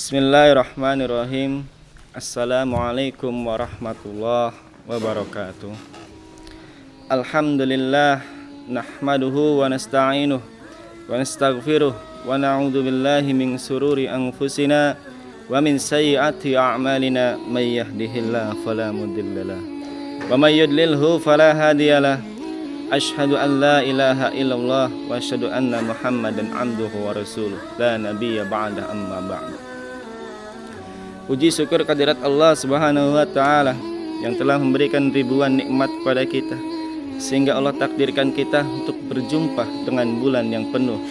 Bismillahirrahmanirrahim. Assalamualaikum warahmatullahi wabarakatuh. Alhamdulillah nahmaduhu wa nasta'inuh wa nastaghfiruh wa na'udzu billahi min sururi anfusina wa min sayyiati a'malina may yahdihillahu fala mudhillalah wa may yudlilhu fala hadiyalah. Asyhadu an la ilaha illallah wa asyhadu anna Muhammadan abduhu wa rasuluh la nabiyya ba'da amma ba'du. Puji syukur kehadirat Allah Subhanahu wa taala yang telah memberikan ribuan nikmat kepada kita, sehingga Allah takdirkan kita untuk berjumpa dengan bulan yang penuh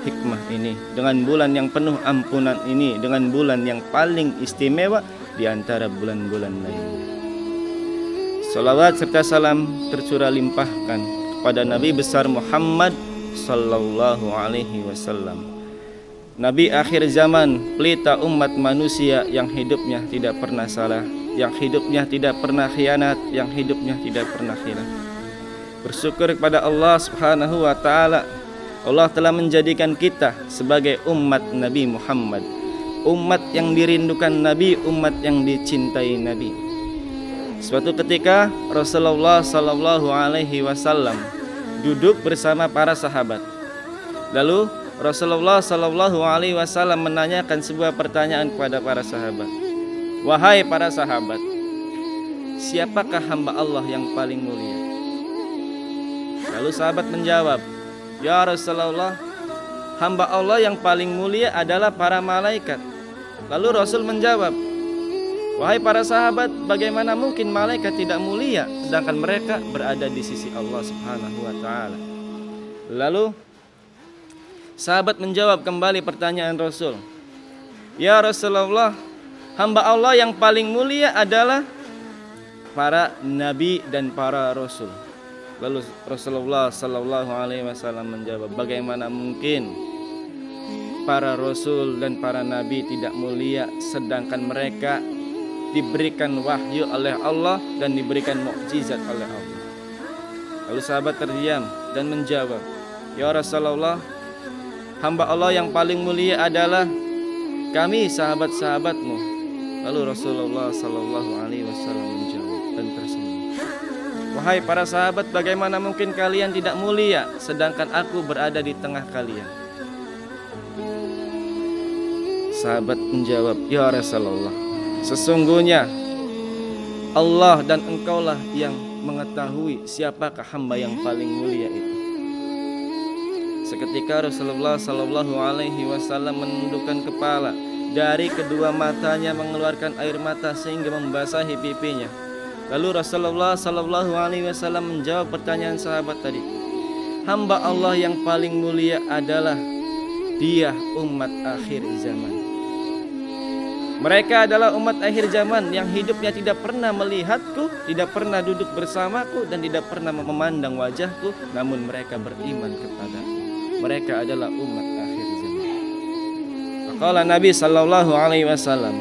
hikmah ini, dengan bulan yang penuh ampunan ini, dengan bulan yang paling istimewa di antara bulan-bulan lainnya. Salawat serta salam tercurah limpahkan kepada Nabi besar Muhammad sallallahu alaihi wasallam, Nabi akhir zaman, pelita umat manusia yang hidupnya tidak pernah salah, yang hidupnya tidak pernah khianat, yang hidupnya tidak pernah khilaf. Bersyukur kepada Allah Subhanahu wa taala, Allah telah menjadikan kita sebagai umat Nabi Muhammad, umat yang dirindukan Nabi, umat yang dicintai Nabi. Suatu ketika Rasulullah sallallahu alaihi wasallam duduk bersama para sahabat. Lalu Rasulullah sallallahu alaihi wasallam menanyakan sebuah pertanyaan kepada para sahabat. Wahai para sahabat, siapakah hamba Allah yang paling mulia? Lalu sahabat menjawab, ya Rasulullah, hamba Allah yang paling mulia adalah para malaikat. Lalu Rasul menjawab, wahai para sahabat, bagaimana mungkin malaikat tidak mulia sedangkan mereka berada di sisi Allah Subhanahu wa taala? Lalu sahabat menjawab kembali pertanyaan Rasul, ya Rasulullah, hamba Allah yang paling mulia adalah para nabi dan para rasul. Lalu Rasulullah sallallahu alaihi wasallam menjawab, bagaimana mungkin para rasul dan para nabi tidak mulia sedangkan mereka diberikan wahyu oleh Allah dan diberikan mukjizat oleh Allah. Lalu sahabat terdiam dan menjawab, ya Rasulullah, hamba Allah yang paling mulia adalah kami sahabat-sahabatmu. Lalu Rasulullah sallallahu alaihi wasallam menjawab dan tersenyum, wahai para sahabat, bagaimana mungkin kalian tidak mulia sedangkan aku berada di tengah kalian? Sahabat menjawab, ya Rasulullah, sesungguhnya Allah dan engkaulah yang mengetahui siapakah hamba yang paling mulia itu. Seketika Rasulullah sallallahu alaihi wasallam menundukkan kepala, dari kedua matanya mengeluarkan air mata sehingga membasahi pipinya. Lalu Rasulullah sallallahu alaihi wasallam menjawab pertanyaan sahabat tadi. Hamba Allah yang paling mulia adalah dia umat akhir zaman. Mereka adalah umat akhir zaman yang hidupnya tidak pernah melihatku, tidak pernah duduk bersamaku, dan tidak pernah memandang wajahku, namun mereka beriman kepadaku. Mereka adalah umat akhir zaman. Qala Nabi sallallahu alaihi wasallam,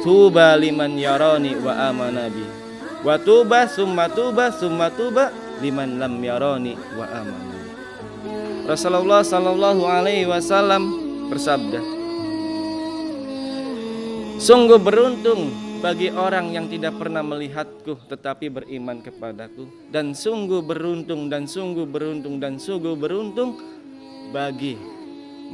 tuba liman yarani wa amana bi, wa tuba summa tuba summa tuba liman lam yarani wa amana bi. Rasulullah sallallahu alaihi wasallam bersabda, sungguh beruntung bagi orang yang tidak pernah melihatku tetapi beriman kepadaku, dan sungguh beruntung dan sungguh beruntung dan sungguh beruntung bagi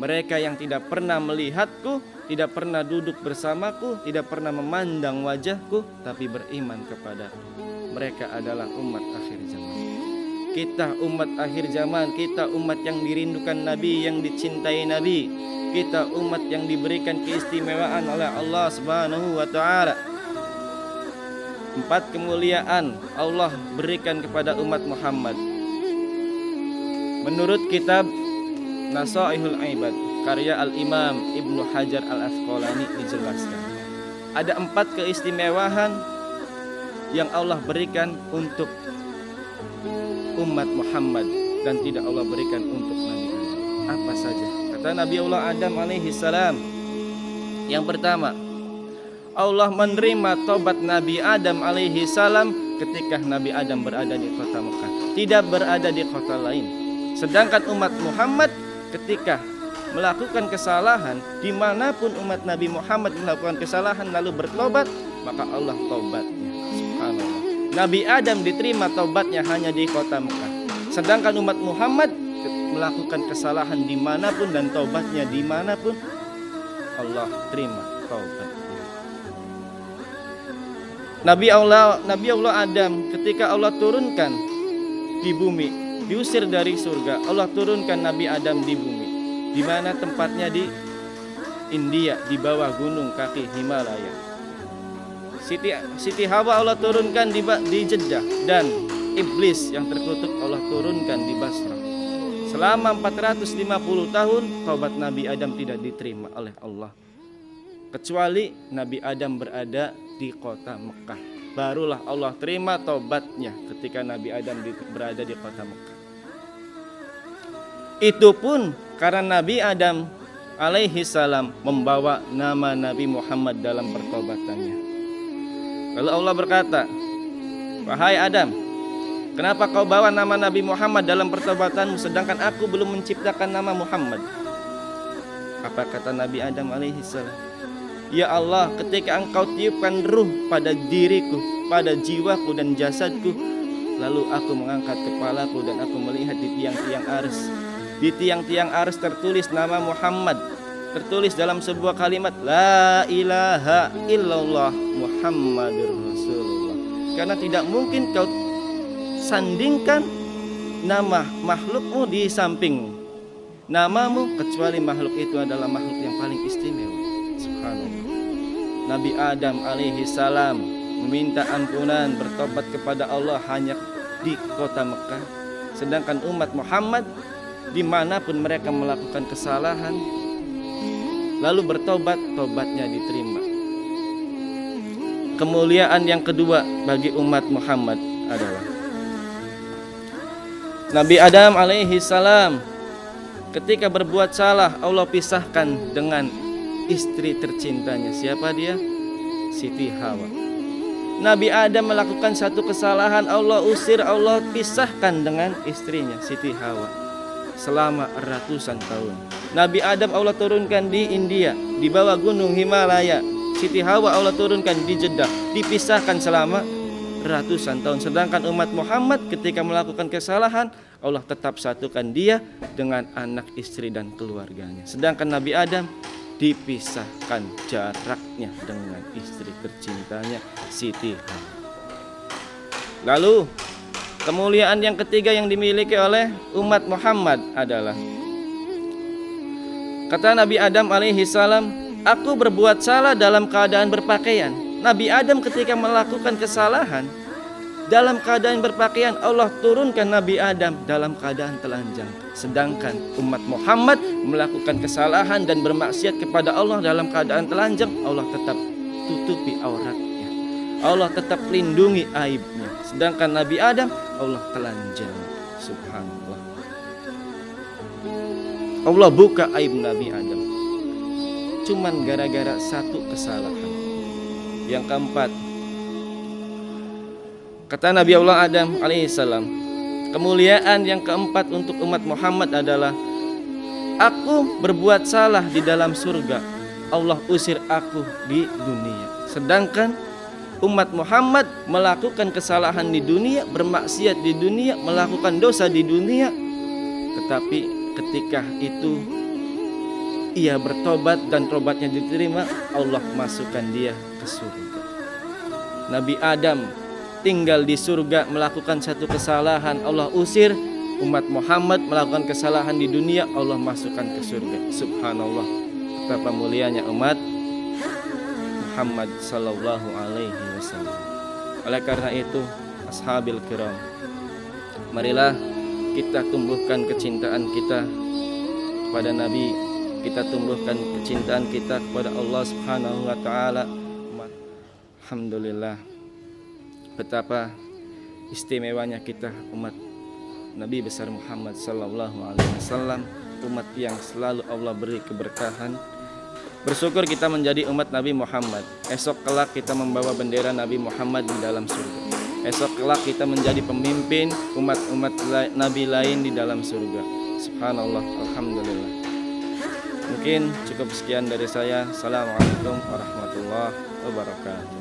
mereka yang tidak pernah melihatku, tidak pernah duduk bersamaku, tidak pernah memandang wajahku, tapi beriman kepadaku. Mereka adalah umat akhir zaman. Kita umat akhir zaman, kita umat yang dirindukan Nabi, yang dicintai Nabi. Kita umat yang diberikan keistimewaan oleh Allah Subhanahu wa taala. 4 kemuliaan Allah berikan kepada umat Muhammad. Menurut kitab Nasaihul Ibad karya Al-Imam Ibnu Hajar Al-Asqalani dijelaskan, ada 4 keistimewaan yang Allah berikan untuk umat Muhammad dan tidak Allah berikan untuk Nabi Adam. Apa saja? Kata Nabi Allah Adam alaihi salam, yang pertama, Allah menerima tobat Nabi Adam alaihi salam ketika Nabi Adam berada di kota Mekah, tidak berada di kota lain. Sedangkan umat Muhammad ketika melakukan kesalahan, dimanapun umat Nabi Muhammad melakukan kesalahan lalu bertobat, maka Allah taubatnya. Subhanallah. Nabi Adam diterima taubatnya hanya di kota Mekah, sedangkan umat Muhammad melakukan kesalahan dimanapun dan taubatnya dimanapun, Allah terima taubatnya. Nabi Allah Adam ketika Allah turunkan di bumi, diusir dari surga, Allah turunkan Nabi Adam di bumi. Di mana tempatnya? Di India, di bawah gunung kaki Himalaya. Siti Hawa Allah turunkan di Jeddah, dan iblis yang terkutuk Allah turunkan di Basra. Selama 450 tahun taubat Nabi Adam tidak diterima oleh Allah, kecuali Nabi Adam berada di kota Mekah. Barulah Allah terima taubatnya ketika Nabi Adam berada di kota Mekah. Itu pun karena Nabi Adam alaihi salam membawa nama Nabi Muhammad dalam pertobatannya. Lalu Allah berkata, "Wahai Adam, kenapa kau bawa nama Nabi Muhammad dalam pertobatanmu sedangkan aku belum menciptakan nama Muhammad?" Apa kata Nabi Adam alaihi salam? "Ya Allah, ketika engkau tiupkan ruh pada diriku, pada jiwaku dan jasadku, lalu aku mengangkat kepalaku dan aku melihat di tiang-tiang ars. Di tiang-tiang ars tertulis nama Muhammad, tertulis dalam sebuah kalimat, La ilaha illallah Muhammadur Rasulullah. Karena tidak mungkin kau sandingkan nama makhlukmu di samping namamu, kecuali makhluk itu adalah makhluk yang paling istimewa." Subhanallah. Nabi Adam alaihi salam meminta ampunan, bertobat kepada Allah hanya di kota Mekah, sedangkan umat Muhammad dimanapun mereka melakukan kesalahan lalu bertobat, tobatnya diterima. Kemuliaan yang kedua bagi umat Muhammad adalah Nabi Adam alaihi salam ketika berbuat salah, Allah pisahkan dengan istri tercintanya. Siapa dia? Siti Hawa. Nabi Adam melakukan satu kesalahan, Allah usir, Allah pisahkan dengan istrinya Siti Hawa selama ratusan tahun. Nabi Adam Allah turunkan di India, di bawah gunung Himalaya. Siti Hawa Allah turunkan di Jeddah, dipisahkan selama ratusan tahun. Sedangkan umat Muhammad ketika melakukan kesalahan, Allah tetap satukan dia dengan anak, istri dan keluarganya. Sedangkan Nabi Adam dipisahkan jaraknya dengan istri tercintanya Siti Hawa. Lalu kemuliaan yang ketiga yang dimiliki oleh umat Muhammad adalah, kata Nabi Adam alaihi salam, aku berbuat salah dalam keadaan berpakaian. Nabi Adam ketika melakukan kesalahan dalam keadaan berpakaian, Allah turunkan Nabi Adam dalam keadaan telanjang. Sedangkan umat Muhammad melakukan kesalahan dan bermaksiat kepada Allah dalam keadaan telanjang, Allah tetap tutupi auratnya, Allah tetap lindungi aibnya. Sedangkan Nabi Adam, Allah telanjang. Subhanallah. Allah buka aib Nabi Adam cuman gara-gara satu kesalahan. Yang keempat, kata Nabi Allah Adam alaihissalam, kemuliaan yang keempat untuk umat Muhammad adalah, aku berbuat salah di dalam surga, Allah usir aku di dunia. Sedangkan umat Muhammad melakukan kesalahan di dunia, bermaksiat di dunia, melakukan dosa di dunia, tetapi ketika itu ia bertobat dan tobatnya diterima, Allah masukkan dia ke surga. Nabi Adam tinggal di surga melakukan satu kesalahan, Allah usir. Umat Muhammad melakukan kesalahan di dunia, Allah masukkan ke surga. Subhanallah, betapa mulianya umat Muhammad sallallahu alaihi wasallam. Oleh karena itu, ashabil kiram, marilah kita tumbuhkan kecintaan kita kepada Nabi, kita tumbuhkan kecintaan kita kepada Allah Subhanahu wa taala. Alhamdulillah, betapa istimewanya kita umat Nabi besar Muhammad sallallahu alaihi wasallam, umat yang selalu Allah beri keberkahan. Bersyukur kita menjadi umat Nabi Muhammad. Esok kelak kita membawa bendera Nabi Muhammad di dalam surga. Esok kelak kita menjadi pemimpin umat-umat Nabi lain di dalam surga. Subhanallah, alhamdulillah. Mungkin cukup sekian dari saya. Assalamualaikum warahmatullahi wabarakatuh.